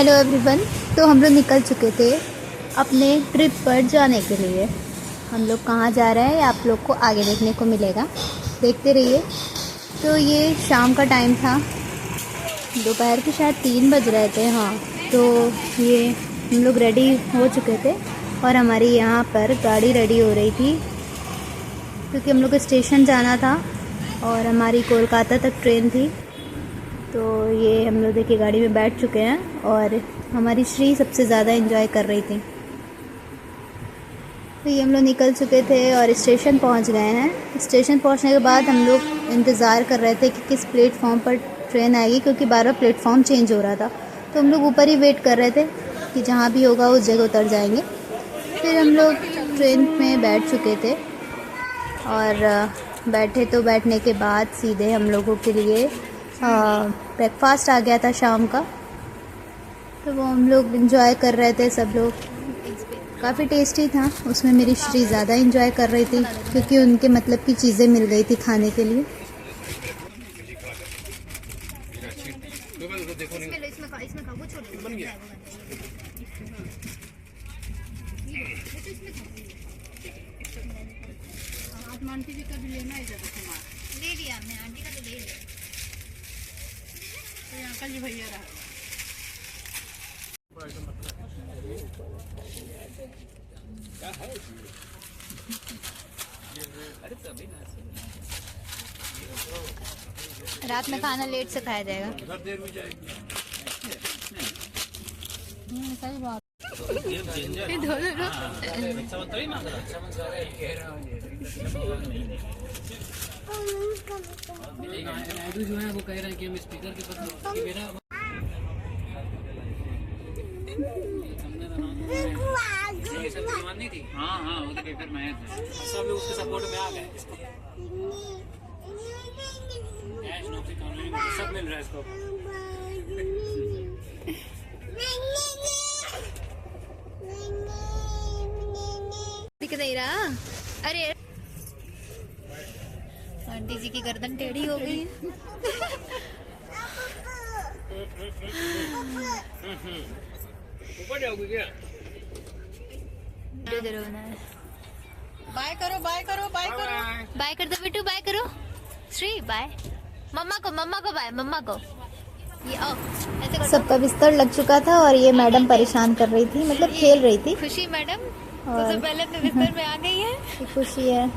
Hello everyone. तो हम लोग निकल चुके थे अपने ट्रिप पर जाने के लिए। हम लोग कहाँ जा रहे हैं आप लोग को आगे देखने को मिलेगा, देखते रहिए। तो ये शाम का टाइम था, दोपहर के शायद 3 बज रहे थे। हाँ, तो ये हम लोग रेडी हो चुके थे और हमारी यहाँ पर गाड़ी रेडी हो रही थी क्योंकि हम लोग को स्टेशन जाना था और हमारी कोलकाता तक ट्रेन थी। तो ये हम लोग देखिए गाड़ी में बैठ चुके हैं और हमारी श्री सबसे ज़्यादा एंजॉय कर रही थी। तो ये हम लोग निकल चुके थे और स्टेशन पहुंच गए हैं। स्टेशन पहुंचने के बाद हम लोग इंतज़ार कर रहे थे कि किस प्लेटफॉर्म पर ट्रेन आएगी, क्योंकि बार बार प्लेटफॉर्म चेंज हो रहा था। तो हम लोग ऊपर ही वेट कर रहे थे कि जहाँ भी होगा उस जगह उतर जाएंगे। फिर हम लोग ट्रेन में बैठ चुके थे और बैठे तो बैठने के बाद सीधे हम लोगों के लिए ब्रेकफास्ट आ गया था शाम का। तो वो हम लोग एंजॉय कर रहे थे सब लोग। काफ़ी टेस्टी था, उसमें मेरी श्री ज़्यादा एंजॉय कर रही थी क्योंकि उनके मतलब की चीज़ें मिल गई थी खाने के लिए। आंटी जी का भी लेना है, ज़्यादा सामान ले लिया हमने, आंटी का तो ले लिया। तो अंकल जी भैया रहा रात में खाना लेट से खाया जाएगा। सही बात। जो है वो कह रहे हैं कि हम स्पीकर के पास मेरा नहीं थी। हाँ हाँ, वो तो पेपर में सब लोग उसके सपोर्ट में आ गए। सब मिल रहा है इसको। दिख नहीं रहा। अरे आंटी जी की गर्दन टेढ़ी हो गई है। ऊपर जाओगे क्या? बाय करो, बाय करो, बाय करो, बाय कर दो बिट्टू, बाय करो। श्री बाय। मम्मा को बाय, मम्मा को। ये आओ, ऐसे करो। सबका बिस्तर लग चुका था और ये मैडम परेशान कर रही थी, मतलब खेल रही थी। खुशी मैडम सबसे पहले अपने बिस्तर में आ गई है। खुशी है।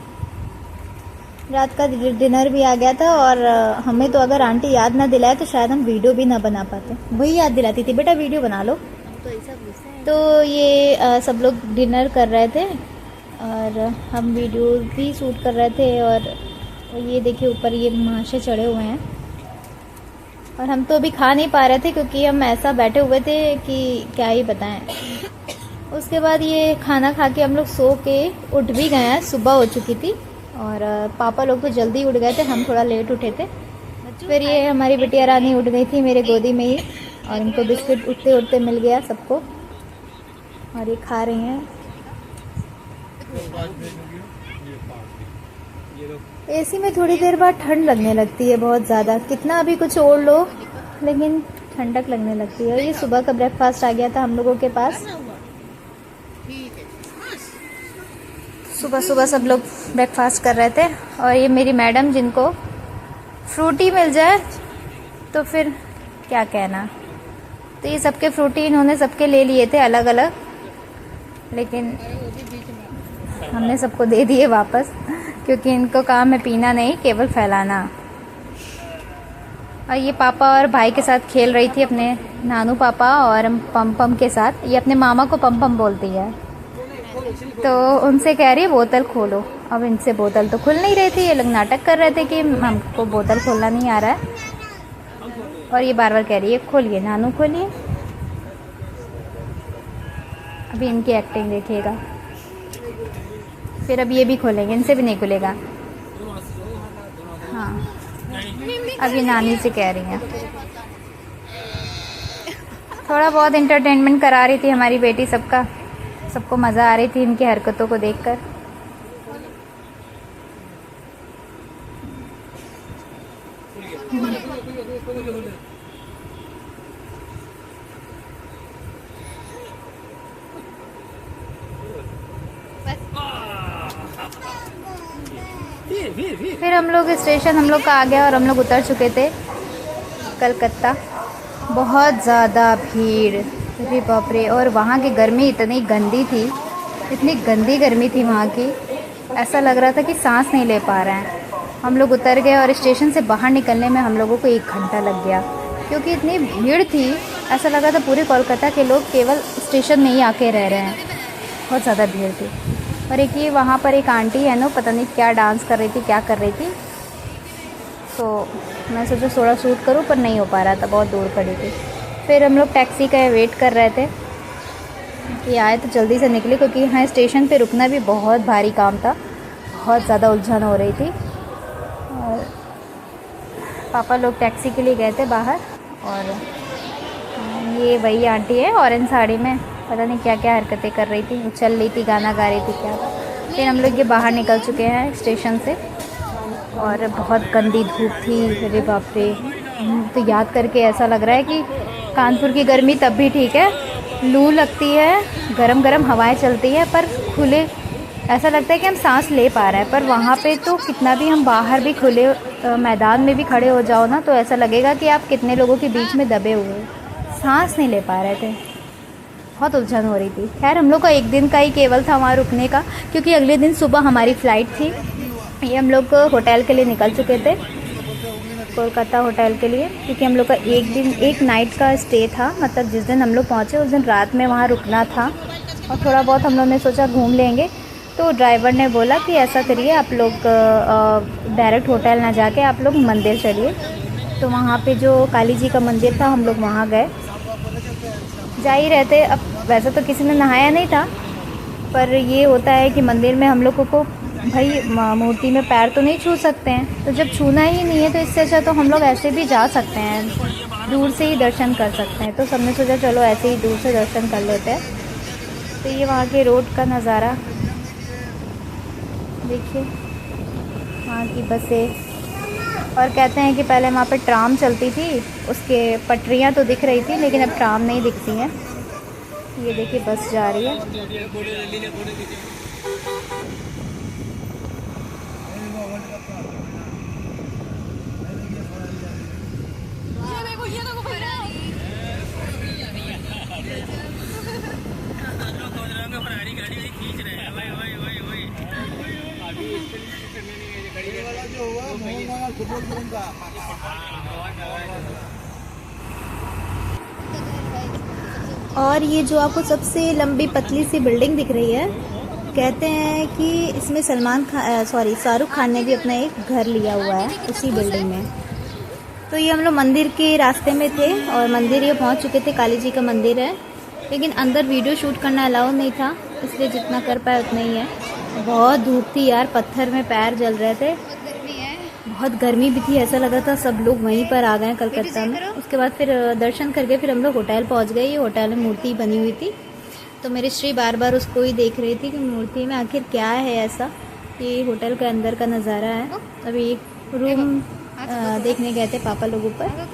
रात का डिनर भी आ गया था और हमें तो अगर आंटी याद ना दिलाए तो शायद हम वीडियो भी ना बना पाते। वही याद दिलाती थी, बेटा वीडियो बना लो। तो ये सब लोग डिनर कर रहे थे और हम वीडियो भी शूट कर रहे थे। और ये देखिए ऊपर ये महाशय चढ़े हुए हैं और हम तो अभी खा नहीं पा रहे थे क्योंकि हम ऐसा बैठे हुए थे कि क्या ही बताएं। उसके बाद ये खाना खा के हम लोग सो के उठ भी गए हैं, सुबह हो चुकी थी और पापा लोग तो जल्दी उठ गए थे, हम थोड़ा लेट उठे थे। फिर ये हमारी बिटिया रानी उठ गई थी मेरे गोदी में ही और इनको बिस्किट उठते उठते मिल गया सबको और ये खा रही हैं। एसी में थोड़ी देर बाद ठंड लगने लगती है बहुत ज़्यादा, कितना अभी कुछ ओढ़ लो लेकिन ठंडक लगने लगती है। और ये सुबह का ब्रेकफास्ट आ गया था हम लोगों के पास। सुबह सुबह सब लोग ब्रेकफास्ट कर रहे थे और ये मेरी मैडम जिनको फ्रूटी मिल जाए तो फिर क्या कहना। तो ये सबके फ्रूटी इन्होंने सबके ले लिए थे अलग अलग, लेकिन हमने सबको दे दिए वापस क्योंकि इनको काम है पीना नहीं, केवल फैलाना। और ये पापा और भाई के साथ खेल रही थी, अपने नानू पापा और पम पम के साथ। ये अपने मामा को पम पम बोलती है, तो उनसे कह रही है बोतल खोलो। अब इनसे बोतल तो खुल नहीं रही थी, ये लोग नाटक कर रहे थे कि हमको बोतल खोलना नहीं आ रहा है और ये बार बार कह रही है खोलिए नानू खोलिए। अभी इनकी एक्टिंग देखिएगा। फिर अब ये भी खोलेंगे, इनसे भी नहीं खुलेगा। हाँ, अभी नानी से कह रही हैं। थोड़ा बहुत एंटरटेनमेंट करा रही थी हमारी बेटी सबका, सबको मज़ा आ रही थी इनकी हरकतों को देखकर। फिर हम लोग स्टेशन हम लोग का आ गया और हम लोग उतर चुके थे कलकत्ता। बहुत ज़्यादा भीड़, अरे बाप रे। और वहाँ की गर्मी इतनी गंदी थी, इतनी गंदी गर्मी थी वहाँ की, ऐसा लग रहा था कि सांस नहीं ले पा रहे हैं। हम लोग उतर गए और स्टेशन से बाहर निकलने में हम लोगों को 1 घंटा लग गया, क्योंकि इतनी भीड़ थी। ऐसा लगा था पूरे कोलकाता के लोग केवल स्टेशन में ही आके रह रहे हैं, बहुत ज़्यादा भीड़ थी। और एक ये वहाँ पर एक आंटी है ना, पता नहीं क्या डांस कर रही थी, क्या कर रही थी, तो मैं सोचा थोड़ा शूट करूँ पर नहीं हो पा रहा था, बहुत दूर पड़ी थी। फिर हम लोग टैक्सी का वेट कर रहे थे कि आए तो जल्दी से निकले, क्योंकि यहाँ स्टेशन पे रुकना भी बहुत भारी काम था, बहुत ज़्यादा उलझन हो रही थी। और पापा लोग टैक्सी के लिए गए थे बाहर। और ये वही आंटी है ऑरेंज साड़ी में, पता नहीं क्या क्या हरकतें कर रही थी, उछल रही थी, गाना गा रही थी, क्या था। फिर हम लोग ये बाहर निकल चुके हैं स्टेशन से और बहुत गंदी धूप थी, अरे बाप रे। तो याद करके ऐसा लग रहा है कि कानपुर की गर्मी तब भी ठीक है, लू लगती है, गरम गरम हवाएं चलती है, पर खुले ऐसा लगता है कि हम सांस ले पा रहे हैं। पर वहाँ पे तो कितना भी हम बाहर भी खुले मैदान में भी खड़े हो जाओ ना, तो ऐसा लगेगा कि आप कितने लोगों के बीच में दबे हुए, सांस नहीं ले पा रहे थे, बहुत उलझन हो रही थी। खैर हम लोग का 1 दिन का ही केवल था वहाँ रुकने का, क्योंकि अगले दिन सुबह हमारी फ़्लाइट थी। ये हम लोग होटल के लिए निकल चुके थे, कोलकाता होटल के लिए, क्योंकि हम लोग का 1 दिन 1 नाइट का स्टे था। मतलब जिस दिन हम लोग पहुँचे उस दिन रात में वहाँ रुकना था, और थोड़ा बहुत हम लोग ने सोचा घूम लेंगे। तो ड्राइवर ने बोला कि ऐसा करिए, आप लोग डायरेक्ट होटल ना जाके आप लोग मंदिर चलिए। तो वहाँ पे जो काली जी का मंदिर था, हम लोग वहाँ गए। जा ही रहते, अब वैसे तो किसी ने नहाया नहीं था, पर ये होता है कि मंदिर में हम लोगों को भाई मूर्ति में पैर तो नहीं छू सकते हैं, तो जब छूना ही नहीं है तो इससे अच्छा तो हम लोग ऐसे भी जा सकते हैं, दूर से ही दर्शन कर सकते हैं। तो सबने सोचा चलो ऐसे ही दूर से दर्शन कर लेते हैं। तो ये वहाँ के रोड का नज़ारा देखिए, वहाँ की बसें। और कहते हैं कि पहले वहाँ पे ट्राम चलती थी, उसके पटरियाँ तो दिख रही थी, लेकिन अब ट्राम नहीं दिखती हैं। ये देखिए बस जा रही है। और ये जो आपको सबसे लंबी पतली सी बिल्डिंग दिख रही है, कहते हैं कि इसमें शाहरुख खान ने भी अपना एक घर लिया हुआ है उसी बिल्डिंग में। तो ये हम लोग मंदिर के रास्ते में थे और मंदिर ये पहुंच चुके थे, काली जी का मंदिर है, लेकिन अंदर वीडियो शूट करना अलाउ नहीं था, इसलिए जितना कर पाए उतना ही है। बहुत धूप थी यार, पत्थर में पैर जल रहे थे, बहुत गर्मी भी थी, ऐसा लगा था सब लोग वहीं पर आ गए कलकत्ता में। उसके बाद फिर दर्शन करके फिर हम लोग होटल पहुंच गए। ये होटल में मूर्ति बनी हुई थी, तो मेरी श्री बार बार उसको ही देख रही थी कि मूर्ति में आखिर क्या है ऐसा। ये होटल के अंदर का नज़ारा है। अभी रूम देखने गए थे पापा लोग ऊपर,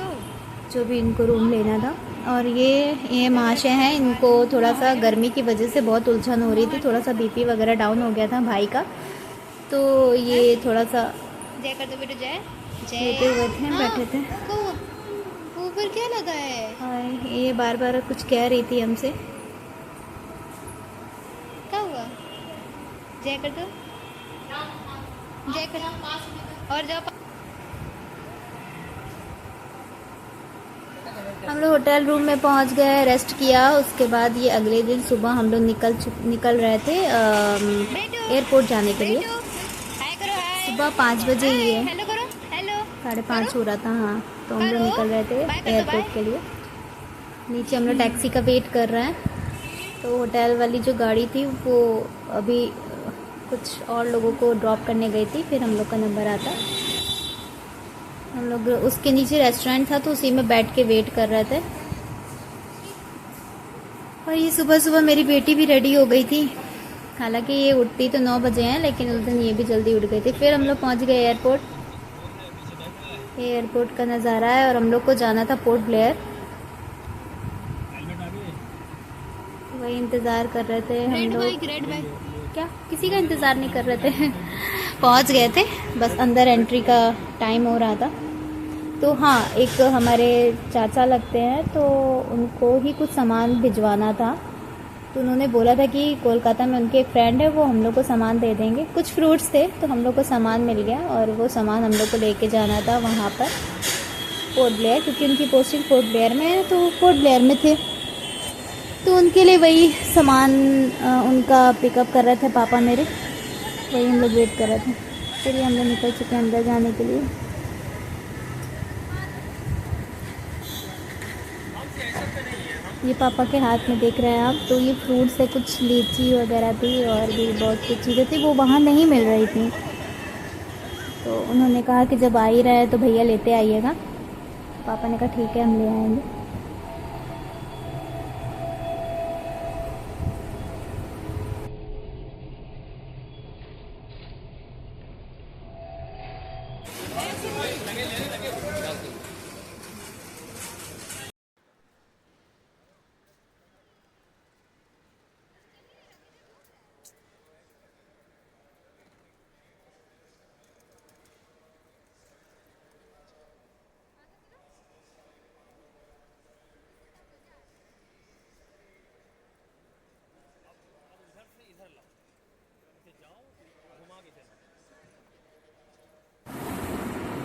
जो भी इनको रूम लेना था। और ये महाशय हैं, इनको थोड़ा सा गर्मी की वजह से बहुत उलझन हो रही थी, थोड़ा सा बीपी वगैरह डाउन हो गया था भाई का, तो ये थोड़ा सा जय कर दो बेटा, जय जय हुए थे, बैठे थे। ऊपर क्या लगा है? हाँ, ये बार बार कुछ कह रही थी हमसे। क्या हुआ? जय कर दो, जय कर दो और जाओ। हम लोग होटल रूम में पहुंच गए, रेस्ट किया। उसके बाद ये अगले दिन सुबह हम लोग निकल रहे थे एयरपोर्ट जाने के लिए। सुबह 5 बजे ही है, 5:30 हो रहा था। हाँ, तो हम लोग निकल रहे थे एयरपोर्ट के लिए। नीचे हम लोग टैक्सी का वेट कर रहे हैं। तो होटल वाली जो गाड़ी थी वो अभी कुछ और लोगों को ड्रॉप करने गई थी, फिर हम लोग का नंबर आता। हम लोग उसके नीचे रेस्टोरेंट था, तो उसी में बैठ के वेट कर रहे थे। और ये सुबह सुबह मेरी बेटी भी रेडी हो गई थी, हालांकि ये उठती तो 9 बजे हैं, लेकिन उस दिन ये भी जल्दी उठ गई थी। फिर हम लोग पहुंच गए एयरपोर्ट। ये एयरपोर्ट का नज़ारा है, और हम लोग को जाना था पोर्ट ब्लेयर, वही इंतज़ार कर रहे थे हम लोग। क्या किसी का इंतज़ार नहीं कर रहे थे पहुंच गए थे, बस अंदर एंट्री का टाइम हो रहा था। तो हाँ, एक हमारे चाचा लगते हैं, तो उनको ही कुछ सामान भिजवाना था। तो उन्होंने बोला था कि कोलकाता में उनके एक फ्रेंड है, वो हम लोग को सामान दे देंगे। कुछ फ्रूट्स थे, तो हम लोग को सामान मिल गया और वो सामान हम लोग को लेके जाना था वहाँ पर पोर्ट ब्लेयर, क्योंकि उनकी पोस्टिंग पोर्ट ब्लेयर में है, तो वो पोर्ट ब्लेयर में थे। तो उनके लिए वही सामान उनका पिकअप कर रहे थे पापा मेरे, वही हम लोग वेट कर रहे थे। चलिए हम लोग निकल चुके हैं अंदर जाने के लिए। ये पापा के हाथ में देख रहे हैं आप, तो ये फ्रूट्स है, कुछ लीची वगैरह थी और भी बहुत कुछ चीज़ें थी, वो वहाँ नहीं मिल रही थी। तो उन्होंने कहा कि जब आ ही रहा है तो भैया लेते आइएगा। पापा ने कहा ठीक है, हम ले आएंगे।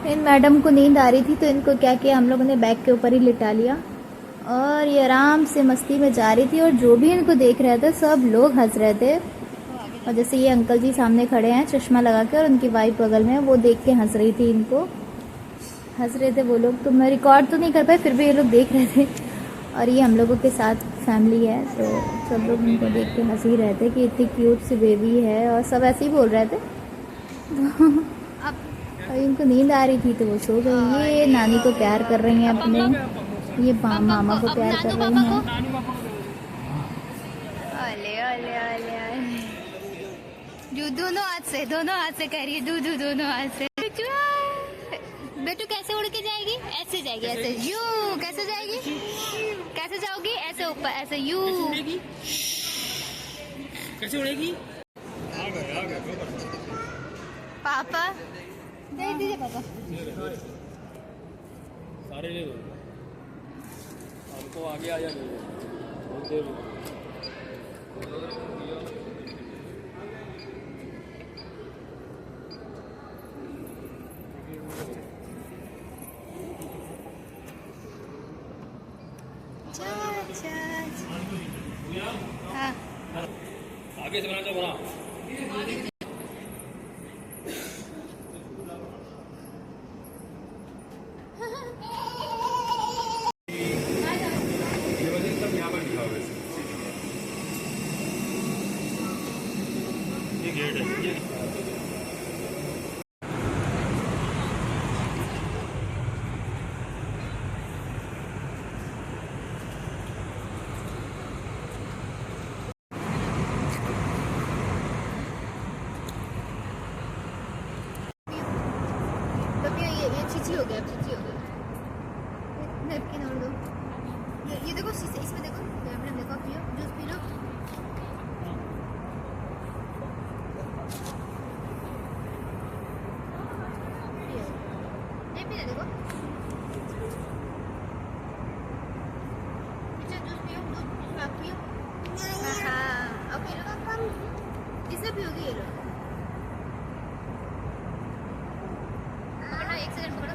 इन मैडम को नींद आ रही थी, तो इनको क्या किया, हम लोगों ने बैग के ऊपर ही लिटा लिया और ये आराम से मस्ती में जा रही थी। और जो भी इनको देख रहे थे सब लोग हंस रहे थे। और जैसे ये अंकल जी सामने खड़े हैं चश्मा लगा के, और उनकी वाइफ बगल में, वो देख के हंस रही थी, इनको हंस रहे थे वो लोग। तो मैं रिकॉर्ड तो नहीं कर पाई, फिर भी ये लोग देख रहे थे। और ये हम लोगों के साथ फैमिली है, तो सब लोग इनको देख के हंस ही रहे थे कि इतनी क्यूट सी बेबी है, और सब ऐसे ही बोल रहे थे। और इनको नींद आ रही थी तो वो सो गई। ये नानी को प्यार कर रही हैं अपने, ये मामा को प्यार कर रही हैं। अले अले अले अले, जो दोनों हाथ से कह रही है, दूधू दोनों हाथ से। बेटू कैसे उड़ के जाएगी? ऐसे जाएगी, ऐसे यू। कैसे जाएगी? कैसे जाओगी? ऐसे ऊपर, ऐसे यू। कैसे उड़ेगी? पापा दे दीजिए, पापा सारे ले लो, हमको आगे आ जाने दो। हाँ, आगे से बना बना। ये गेट है। ये चीची हो गया, चीची हो गया। नैपकिन और दो। ये देखो, इसमें देखो, कैमरे में देखो, पियो जूस पी लो। नहीं पीना, देखो जूस पियो, जूस आप पियो। हाँ, अब पी लो, इसमें पियोगी ये लो। एक सेकंड पकड़ो।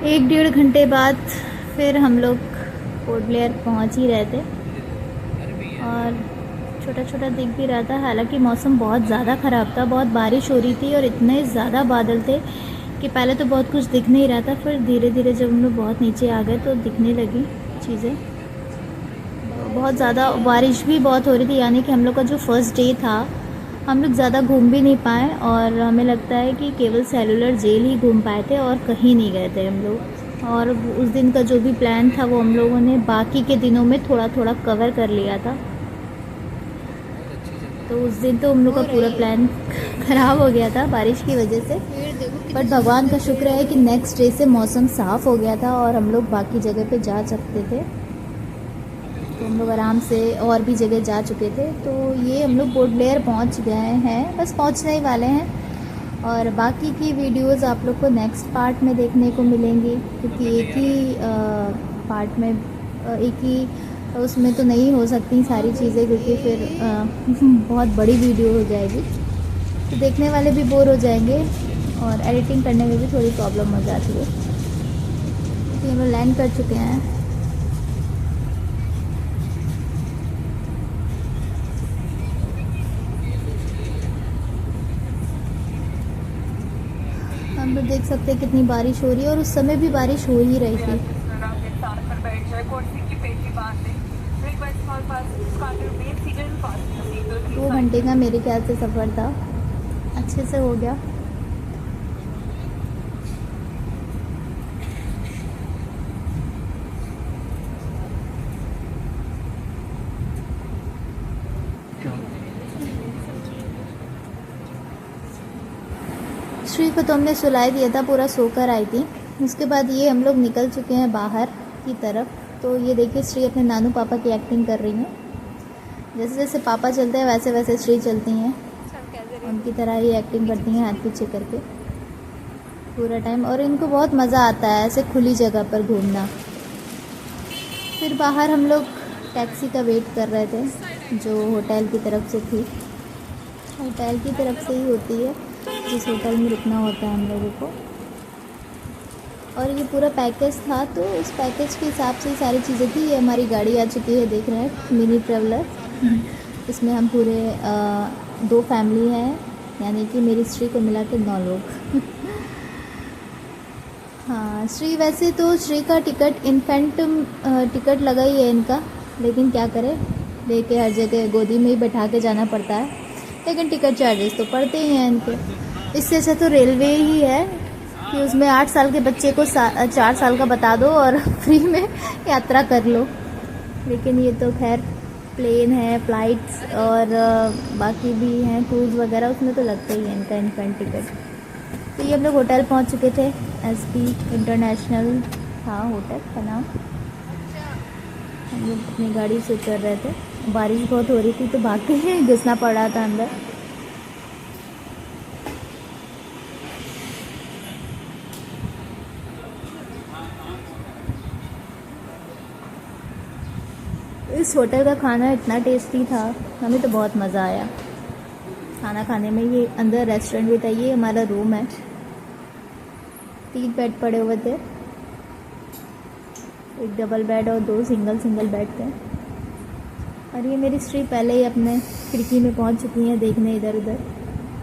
एक डेढ़ घंटे बाद फिर हम लोग पोर्ट ब्लेयर पहुंच ही रहे थे। और छोटा छोटा दिख भी रहा था। हालांकि मौसम बहुत ज़्यादा ख़राब था, बहुत बारिश हो रही थी और इतने ज़्यादा बादल थे कि पहले तो बहुत कुछ दिख नहीं रहा था, फिर धीरे धीरे जब हम लोग बहुत नीचे आ गए तो दिखने लगी चीज़ें। बहुत ज़्यादा बारिश भी बहुत हो रही थी, यानी कि हम लोग का जो फर्स्ट डे था हम लोग ज़्यादा घूम भी नहीं पाए और हमें लगता है कि केवल सेलुलर जेल ही घूम पाए थे और कहीं नहीं गए थे हम लोग। और उस दिन का जो भी प्लान था वो हम लोगों ने बाकी के दिनों में थोड़ा थोड़ा कवर कर लिया था। तो उस दिन तो हम लोग का पूरा प्लान ख़राब हो गया था बारिश की वजह से, बट भगवान का शुक्र है कि नेक्स्ट डे से मौसम साफ़ हो गया था और हम लोग बाकी जगह पे जा सकते थे। तो हम लोग आराम से और भी जगह जा चुके थे। तो ये हम लोग पोर्ट ब्लेयर पहुंच गए हैं, बस पहुंचने ही वाले हैं और बाकी की वीडियोस आप लोग को नेक्स्ट पार्ट में देखने को मिलेंगी, क्योंकि एक ही पार्ट में एक ही उसमें तो नहीं हो सकती सारी चीज़ें, क्योंकि फिर बहुत बड़ी वीडियो हो जाएगी तो देखने वाले भी बोर हो जाएंगे और एडिटिंग करने में भी थोड़ी प्रॉब्लम हो जाती है। तो हम लोग लैंड कर चुके हैं। हम लोग देख सकते हैं कितनी बारिश हो रही है और उस समय भी बारिश हो ही रही थी। 2 घंटे का मेरे ख्याल से सफ़र था, अच्छे से हो गया। श्री को तो हमने सुला दिया था, पूरा सोकर आई थी। उसके बाद ये हम लोग निकल चुके हैं बाहर की तरफ। तो ये देखिए श्री अपने नानू पापा की एक्टिंग कर रही हैं। जैसे जैसे पापा चलते हैं वैसे वैसे श्री चलती हैं, उनकी तरह ही एक्टिंग करती हैं हाथ पीछे करके पूरा टाइम। और इनको बहुत मज़ा आता है ऐसे खुली जगह पर घूमना। फिर बाहर हम लोग टैक्सी का वेट कर रहे थे जो होटल की तरफ से थी। होटल की तरफ से ही होती है जिस होटल में रुकना होता है हम लोगों को। और ये पूरा पैकेज था, तो उस पैकेज के हिसाब से ही सारी चीज़ें थी। ये हमारी गाड़ी आ चुकी है, देख रहे हैं, मिनी ट्रेवलर। इसमें हम पूरे 2 फैमिली हैं, यानी कि मेरी श्री को मिला के 9 लोग। हाँ, श्री वैसे तो श्री का टिकट इन्फेंट टिकट लगा ही है इनका, लेकिन क्या करें, लेके हर जगह गोदी में ही बैठा के जाना पड़ता है, लेकिन टिकट चार्जेस तो पड़ते ही हैं इनके। इससे अच्छा तो रेलवे ही है कि उसमें 8 साल के बच्चे को 4 साल का बता दो और फ्री में यात्रा कर लो। लेकिन ये तो खैर प्लेन है, फ्लाइट्स और बाकी भी हैं क्रूज़ वगैरह, उसमें तो लगता ही है इनका इन्फेंट टिकट। तो ये हम लोग होटल पहुंच चुके थे, SP इंटरनेशनल था होटल का नाम। हम लोग अपनी गाड़ी से उतर रहे थे, बारिश बहुत हो रही थी तो भाग के घुसना पड़ रहा था अंदर। इस होटल का खाना इतना टेस्टी था, हमें तो बहुत मज़ा आया खाना खाने में। ये अंदर रेस्टोरेंट भी था। ये हमारा रूम है, 3 बेड पड़े हुए थे, एक डबल बेड और 2 सिंगल बेड थे। और ये मेरी श्री पहले ही अपने खिड़की में पहुंच चुकी हैं देखने इधर उधर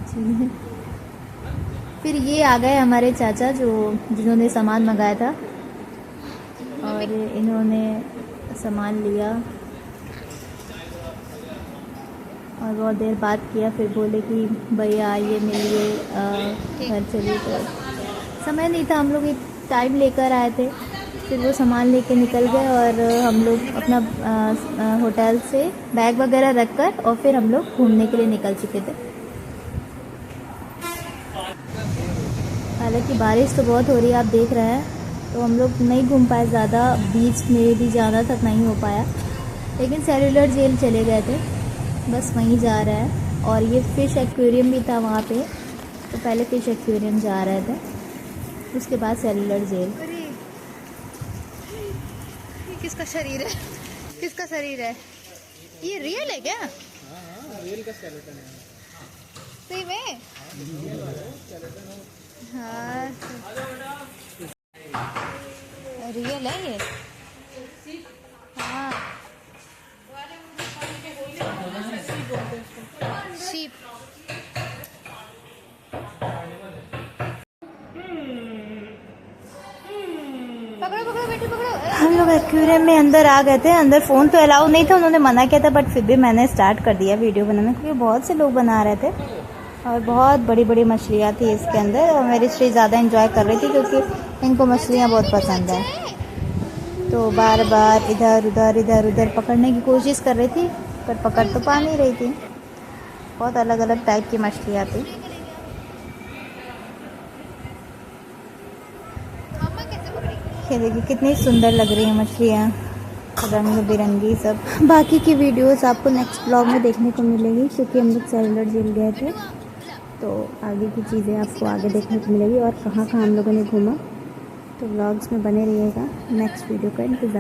चीज़ें। फिर ये आ गए हमारे चाचा जिन्होंने सामान मंगाया था, और इन्होंने सामान लिया और बहुत देर बात किया। फिर बोले कि भैया आइए मिलिए, घर चलिए। तो समय नहीं था, हम लोग एक टाइम लेकर आए थे। फिर वो सामान लेके निकल गए और हम लोग अपना होटल से बैग वगैरह रखकर और फिर हम लोग घूमने के लिए निकल चुके थे। हालांकि बारिश तो बहुत हो रही है, आप देख रहे हैं, तो हम लोग नहीं घूम पाए ज़्यादा। बीच में भी जाना तक नहीं हो पाया, लेकिन सेलुलर जेल चले गए थे, बस वहीं जा रहे हैं। और ये फ़िश एक्वेरियम भी था वहाँ पे, तो पहले फ़िश एक्वेरियम जा रहे थे, उसके बाद सेलुलर जेल। किसका शरीर है? किसका शरीर है? ये रियल है क्या? रियल का स्केलेटन है। सही में? हाँ, रियल है ये। हाँ, एक्वेरियम में अंदर आ गए थे। अंदर फ़ोन तो अलाउ नहीं था, उन्होंने मना किया था, बट फिर भी मैंने स्टार्ट कर दिया वीडियो बनाना, क्योंकि बहुत से लोग बना रहे थे और बहुत बड़ी बड़ी मछलियाँ थी इसके अंदर। और मेरी श्री ज़्यादा एंजॉय कर रही थी क्योंकि इनको मछलियाँ बहुत पसंद है, तो बार बार इधर उधर पकड़ने की कोशिश कर रही थी, पर पकड़ तो पा नहीं रही थी। बहुत अलग अलग टाइप की मछलियाँ थी। ये देखिए कितनी सुंदर लग रही है मछलियाँ, रंग बिरंगी सब। बाकी की वीडियोस आपको नेक्स्ट ब्लॉग में देखने को मिलेगी, क्योंकि हम लोग सिलेंडर जल गए थे, तो आगे की चीज़ें आपको आगे देखने को मिलेगी और कहाँ कहाँ हम लोगों ने घूमा। तो व्लॉग्स में बने रहिएगा, नेक्स्ट वीडियो का इंतज़ार।